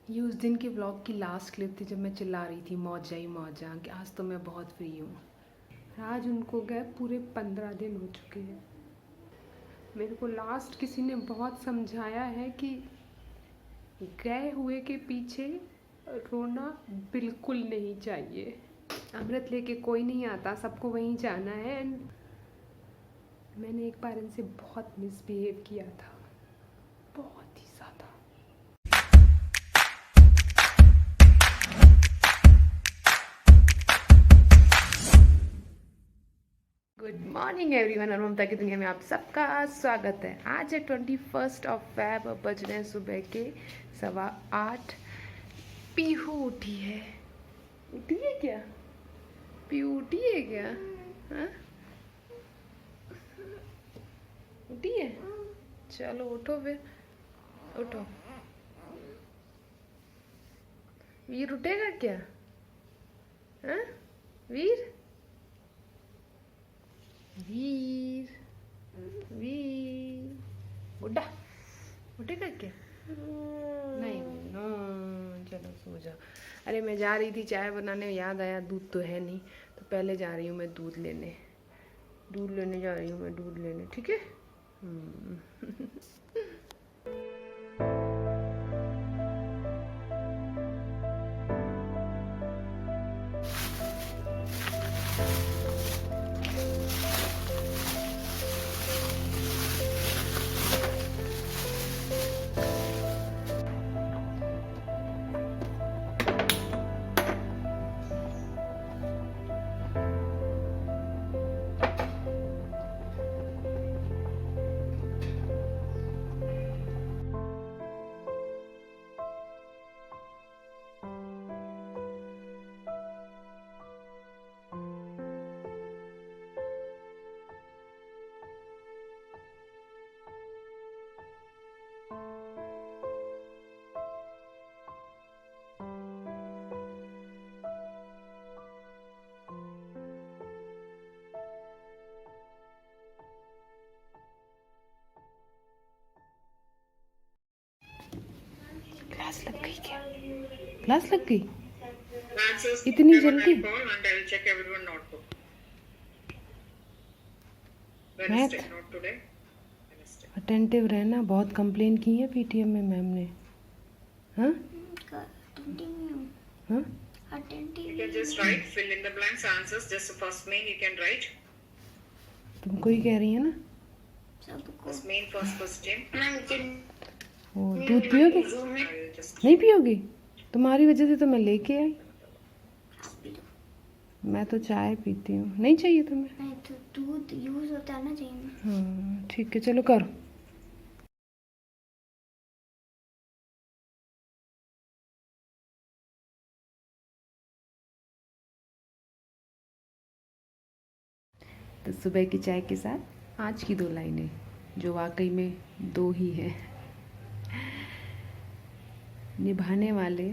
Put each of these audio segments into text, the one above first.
ये उस दिन के व्लॉग की लास्ट क्लिप थी जब मैं चिल्ला रही थी मौजा ही मौजा कि आज तो मैं बहुत फ्री हूँ। आज उनको गए पूरे 15 दिन हो चुके हैं। मेरे को लास्ट किसी ने बहुत समझाया है कि गए हुए के पीछे रोना बिल्कुल नहीं चाहिए। अमृत लेके कोई नहीं आता, सबको वहीं जाना है। एंड मैंने एक बार इनसे बहुत मिसबिहेव किया था, बहुत ही ज़्यादा। गुड मॉर्निंग एवरीवन, और ममता की दुनिया में आप सबका स्वागत है। आज है 21 फैब, बज रहे हैं सुबह के 8:15। पीहू उठी है। उठी है क्या? पीहू उठी है क्या? हाँ, उठी है। चलो उठो फिर, उठो। वीर उठेगा क्या? हाँ वीर, वीर, वीर गुड्डा उठेगा क्या? नहीं, नो। चलो सो जाओ। अरे मैं जा रही थी चाय बनाने, याद आया दूध तो है नहीं, तो पहले जा रही हूँ मैं दूध लेने जा रही हूँ मैं दूध लेने, ठीक है? क्लास लग गई क्या? क्लास लग गई इतनी जल्दी? मैथ अटेंटिव रहना, बहुत कंप्लेन की है पीटीएम में मैम ने। हाँ हाँ, You can just write, fill in the blanks, answers, just the first main you can write. तुमको ही कह रही है ना? First main, first question. ओ, दूध पियोगे? नहीं पियोगी? तुम्हारी वजह से तो मैं लेके आई। मैं तो चाय पीती हूँ। नहीं चाहिए तुम्हें? नहीं तो दूध यूज होता है ना, चाहिए। हाँ ठीक है, चलो करो। तो सुबह की चाय के साथ आज की 2 लाइनें, जो वाकई में 2 ही हैं। निभाने वाले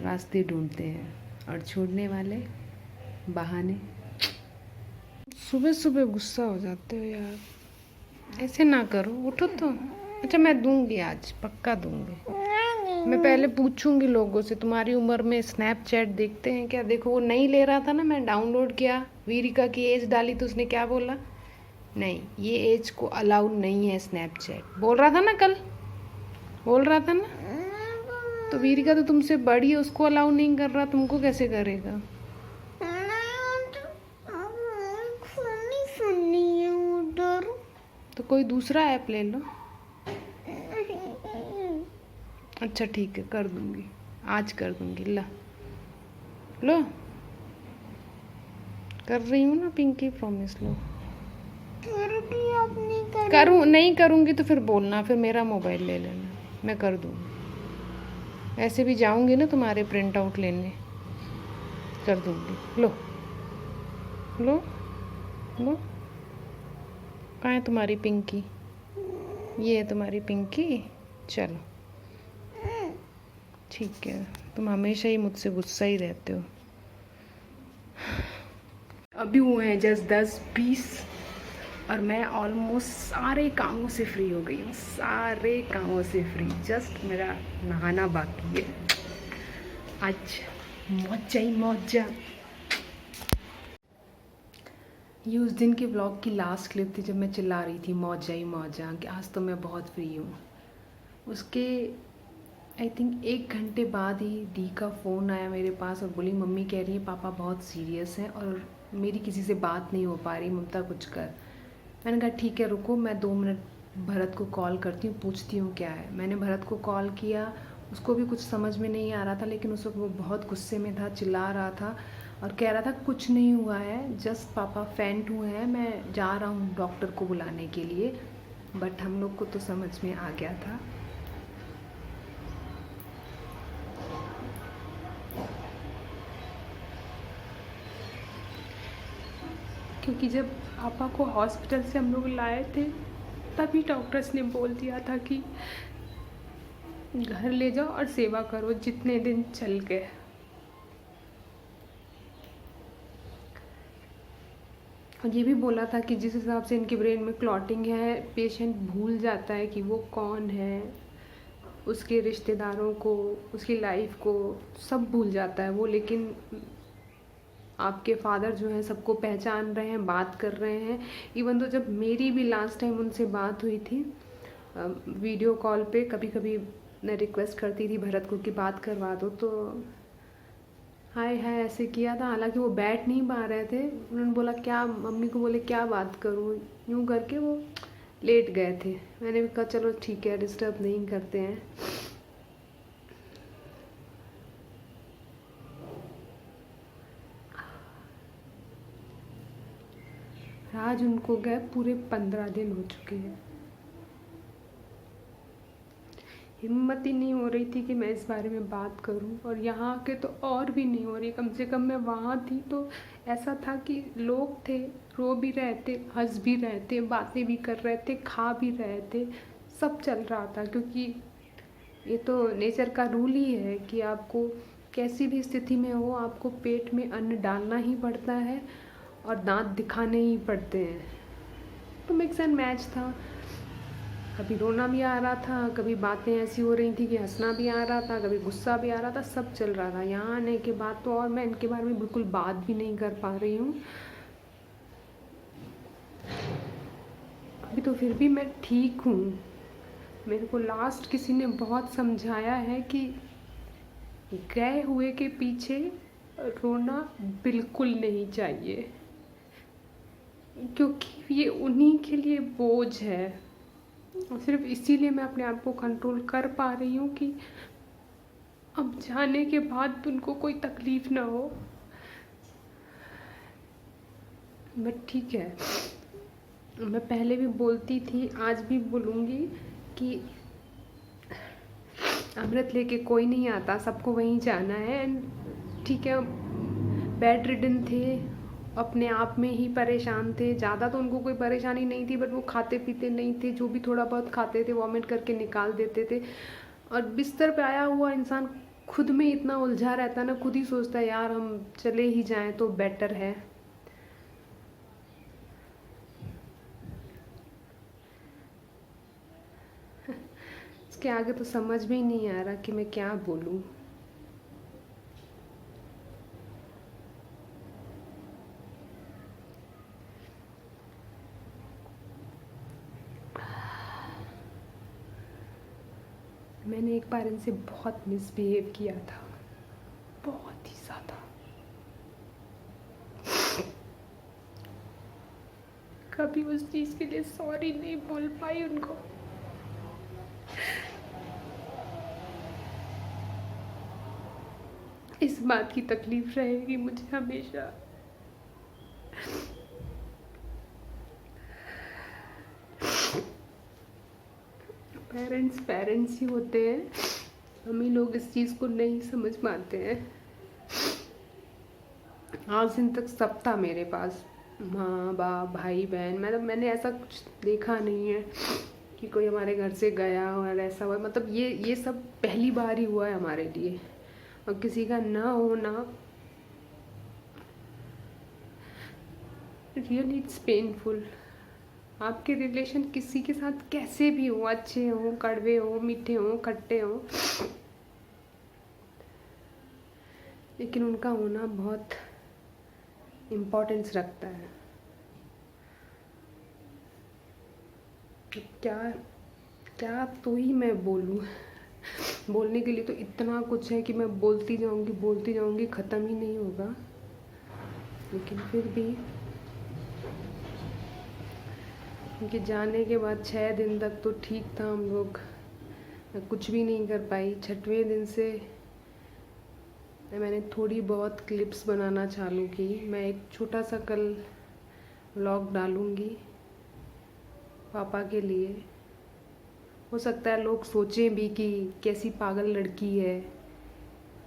रास्ते ढूंढते हैं और छोड़ने वाले बहाने। सुबह सुबह गुस्सा हो जाते हो यार, ऐसे ना करो, उठो तो। अच्छा मैं दूंगी, आज पक्का दूंगी। मैं पहले पूछूंगी लोगों से, तुम्हारी उम्र में स्नैपचैट देखते हैं क्या? देखो वो नहीं ले रहा था ना, मैं डाउनलोड किया, वीरिका की एज डाली तो उसने क्या बोला? नहीं, ये एज को अलाउड नहीं है स्नैपचैट। बोल रहा था ना कल, बोल रहा था ना। तो वीरिका तो तुमसे बड़ी है, उसको अलाउ नहीं कर रहा, तुमको कैसे करेगा? तो कोई दूसरा ऐप ले लो। अच्छा ठीक है, कर दूंगी, आज कर दूंगी। लो कर रही हूँ ना पिंकी, प्रॉमिस लो। करूँ नहीं करूँगी तो फिर बोलना, फिर मेरा मोबाइल ले लेना, मैं कर दूँगी। ऐसे भी जाऊँगी ना तुम्हारे प्रिंट आउट लेने, कर दूँगी। लो लो लो, कहाँ है तुम्हारी पिंकी? ये है तुम्हारी पिंकी। चलो ठीक है, तुम हमेशा ही मुझसे गुस्सा ही रहते हो। अभी हुए हैं जस्ट 10-20 और मैं ऑलमोस्ट सारे कामों से फ्री हो गई हूँ, सारे कामों से फ्री। जस्ट मेरा नहाना बाकी है। आज मौजा ही मौजा। ये उस दिन के व्लॉग की लास्ट क्लिप थी जब मैं चिल्ला रही थी मौजा ही मौजा कि आज तो मैं बहुत फ्री हूँ। उसके आई थिंक 1 घंटे बाद ही दी का फ़ोन आया मेरे पास और बोली मम्मी कह रही है पापा बहुत सीरियस हैं और मेरी किसी से बात नहीं हो पा रही, ममता कुछ कर। मैंने कहा ठीक है रुको, मैं 2 मिनट भरत को कॉल करती हूँ, पूछती हूँ क्या है। मैंने भरत को कॉल किया, उसको भी कुछ समझ में नहीं आ रहा था, लेकिन उस वक्त वो बहुत गुस्से में था, चिल्ला रहा था और कह रहा था कुछ नहीं हुआ है, जस्ट पापा फेंट हुए हैं, मैं जा रहा हूँ डॉक्टर को बुलाने के लिए। बट हम लोग को तो समझ में आ गया था। क्योंकि जब पापा को हॉस्पिटल से हम लोग लाए थे तभी डॉक्टर्स ने बोल दिया था कि घर ले जाओ और सेवा करो जितने दिन चल गए। और ये भी बोला था कि जिस हिसाब से इनके ब्रेन में क्लॉटिंग है, पेशेंट भूल जाता है कि वो कौन है, उसके रिश्तेदारों को, उसकी लाइफ को सब भूल जाता है वो। लेकिन आपके फादर जो हैं सबको पहचान रहे हैं, बात कर रहे हैं। इवन तो जब मेरी भी लास्ट टाइम उनसे बात हुई थी वीडियो कॉल पे, कभी कभी मैं रिक्वेस्ट करती थी भरत को कि बात करवा दो, तो हाय हाय ऐसे किया था। हालांकि वो बैठ नहीं पा रहे थे, उन्होंने बोला क्या, मम्मी को बोले क्या बात करूँ, यूँ करके वो लेट गए थे। मैंने भी कहा चलो ठीक है, डिस्टर्ब नहीं करते हैं। आज उनको गए पूरे 15 दिन हो चुके हैं। हिम्मत ही नहीं हो रही थी कि मैं इस बारे में बात करूं, और यहाँ आके तो और भी नहीं हो रही। कम से कम मैं वहाँ थी तो ऐसा था कि लोग थे, रो भी रहे थे, हंस भी रहे थे, बातें भी कर रहे थे, खा भी रहे थे, सब चल रहा था। क्योंकि ये तो नेचर का रूल ही है कि आपको कैसी भी स्थिति में हो, आपको पेट में अन्न डालना ही पड़ता है और दांत दिखाने ही पड़ते हैं। तो मिक्स एंड मैच था, कभी रोना भी आ रहा था, कभी बातें ऐसी हो रही थी कि हंसना भी आ रहा था, कभी गुस्सा भी आ रहा था, सब चल रहा था। यहाँ आने के बाद तो और मैं इनके बारे में बिल्कुल बात भी नहीं कर पा रही हूँ। अभी तो फिर भी मैं ठीक हूँ। मेरे को लास्ट किसी ने बहुत समझाया है कि गए हुए के पीछे रोना बिल्कुल नहीं चाहिए, क्योंकि ये उन्हीं के लिए बोझ है। और सिर्फ इसीलिए मैं अपने आप को कंट्रोल कर पा रही हूँ कि अब जाने के बाद उनको कोई तकलीफ ना हो। बट ठीक है, मैं पहले भी बोलती थी, आज भी बोलूँगी कि अमृत लेके कोई नहीं आता, सबको वहीं जाना है। एंड ठीक है, बेड रिडन थे, अपने आप में ही परेशान थे। ज़्यादा तो उनको कोई परेशानी नहीं थी, बट वो खाते पीते नहीं थे, जो भी थोड़ा बहुत खाते थे वॉमिट करके निकाल देते थे। और बिस्तर पे आया हुआ इंसान खुद में इतना उलझा रहता है ना, खुद ही सोचता है यार हम चले ही जाएं तो बेटर है। इसके आगे तो समझ में ही नहीं आ रहा कि मैं क्या बोलूं। मैंने एक बार इनसे बहुत मिसबिहेव किया था, बहुत ही ज़्यादा। कभी उस चीज़ के लिए सॉरी नहीं बोल पाई उनको। इस बात की तकलीफ रहेगी मुझे हमेशा। पेरेंट्स पेरेंट्स ही होते हैं, हम ही लोग इस चीज़ को नहीं समझ पाते हैं। आज दिन तक सब था मेरे पास, माँ बाप भाई बहन। मैंने ऐसा कुछ देखा नहीं है कि कोई हमारे घर से गया और ऐसा हुआ। मतलब ये सब पहली बार ही हुआ है हमारे लिए, और किसी का ना होना रियली इट्स पेनफुल। आपके रिलेशन किसी के साथ कैसे भी हो, अच्छे हो, कड़वे हो, मीठे हो, खट्टे हो, लेकिन उनका होना बहुत इम्पोर्टेंस रखता है। क्या क्या तो ही मैं बोलूँ। बोलने के लिए तो इतना कुछ है कि मैं बोलती जाऊँगी, ख़त्म ही नहीं होगा। लेकिन फिर भी उनके जाने के बाद 6 दिन तक तो ठीक था हम लोग। मैं कुछ भी नहीं कर पाई। 6वें दिन से मैंने थोड़ी बहुत क्लिप्स बनाना चालू की। मैं एक छोटा सा कल व्लॉग डालूँगी पापा के लिए। हो सकता है लोग सोचें भी कि कैसी पागल लड़की है,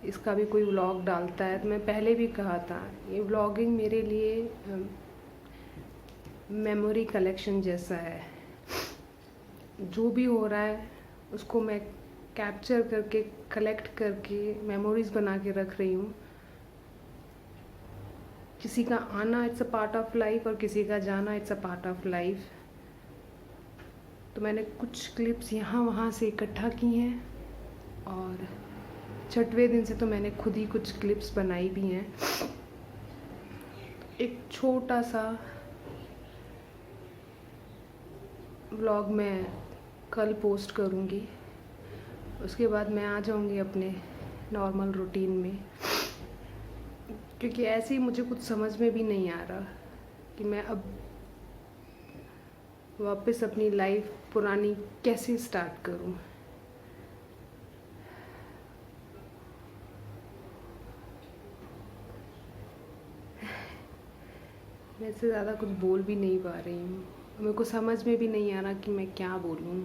इसका भी कोई व्लॉग डालता है। तो मैं पहले भी कहा था, ये व्लॉगिंग मेरे लिए मेमोरी कलेक्शन जैसा है। जो भी हो रहा है उसको मैं कैप्चर करके, कलेक्ट करके मेमोरीज बना के रख रही हूँ। किसी का आना it's a part of life और किसी का जाना it's a part of life. तो मैंने कुछ क्लिप्स यहाँ वहाँ से इकट्ठा की हैं और 6वें दिन से तो मैंने खुद ही कुछ क्लिप्स बनाई भी हैं। एक छोटा सा व्लॉग मैं कल पोस्ट करूँगी। उसके बाद मैं आ जाऊँगी अपने नॉर्मल रूटीन में, क्योंकि ऐसे ही मुझे कुछ समझ में भी नहीं आ रहा कि मैं अब वापस अपनी लाइफ पुरानी कैसे स्टार्ट करूँ। मैं इससे ज़्यादा कुछ बोल भी नहीं पा रही हूँ। मेरे को समझ में भी नहीं आ रहा कि मैं क्या बोलूँ।